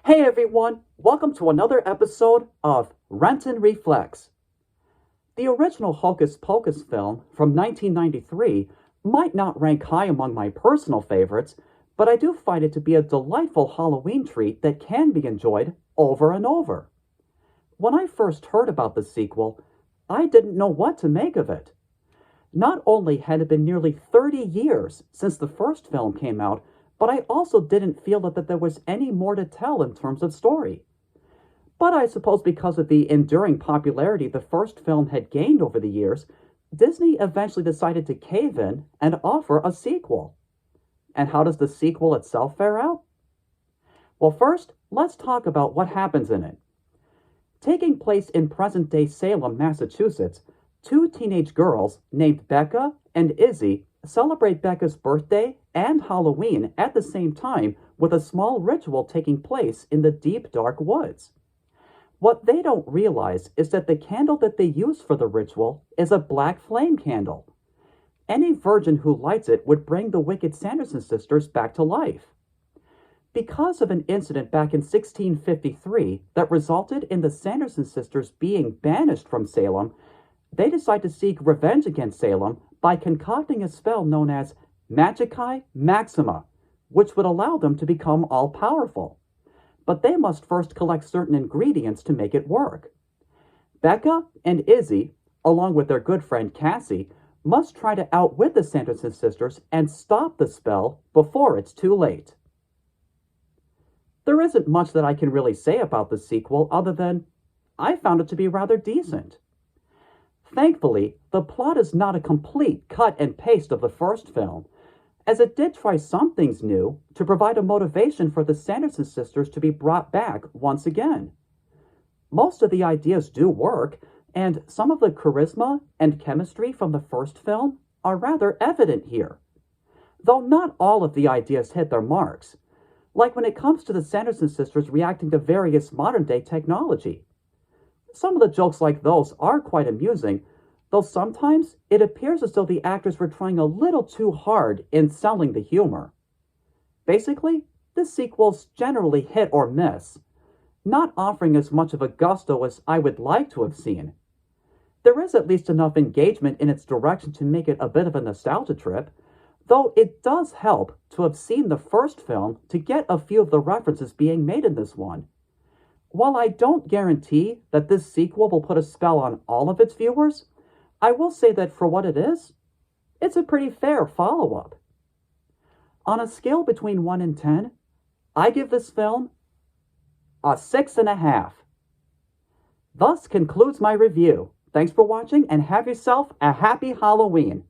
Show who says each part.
Speaker 1: Hey everyone, welcome to another episode of Renton Reflects. The original Hocus Pocus film from 1993 might not rank high among my personal favorites, but I do find it to be a delightful Halloween treat that can be enjoyed over and over. When I first heard about the sequel, I didn't know what to make of it. Not only had it been nearly 30 years since the first film came out, but I also didn't feel that there was any more to tell in terms of story. But I suppose because of the enduring popularity the first film had gained over the years, Disney eventually decided to cave in and offer a sequel. And how does the sequel itself fare out? Well, first, let's talk about what happens in it. Taking place in present-day Salem, Massachusetts, two teenage girls named Becca and Izzy celebrate Becca's birthday and Halloween at the same time with a small ritual taking place in the deep, dark woods. What they don't realize is that the candle that they use for the ritual is a black flame candle. Any virgin who lights it would bring the wicked Sanderson sisters back to life. Because of an incident back in 1653 that resulted in the Sanderson sisters being banished from Salem, they decide to seek revenge against Salem by concocting a spell known as Magicae Maxima, which would allow them to become all-powerful. But they must first collect certain ingredients to make it work. Becca and Izzy, along with their good friend Cassie, must try to outwit the Sanderson sisters and stop the spell before it's too late. There isn't much that I can really say about the sequel other than I found it to be rather decent. Thankfully, the plot is not a complete cut and paste of the first film, as it did try some things new to provide a motivation for the Sanderson sisters to be brought back once again. Most of the ideas do work, and some of the charisma and chemistry from the first film are rather evident here. Though not all of the ideas hit their marks, like when it comes to the Sanderson sisters reacting to various modern-day technology. Some of the jokes like those are quite amusing, though sometimes it appears as though the actors were trying a little too hard in selling the humor. Basically, this sequel's generally hit or miss, not offering as much of a gusto as I would like to have seen. There is at least enough engagement in its direction to make it a bit of a nostalgia trip, though it does help to have seen the first film to get a few of the references being made in this one. While I don't guarantee that this sequel will put a spell on all of its viewers, I will say that for what it is, it's a pretty fair follow-up. On a scale between 1 and 10, I give this film a 6.5. Thus concludes my review. Thanks for watching and have yourself a happy Halloween.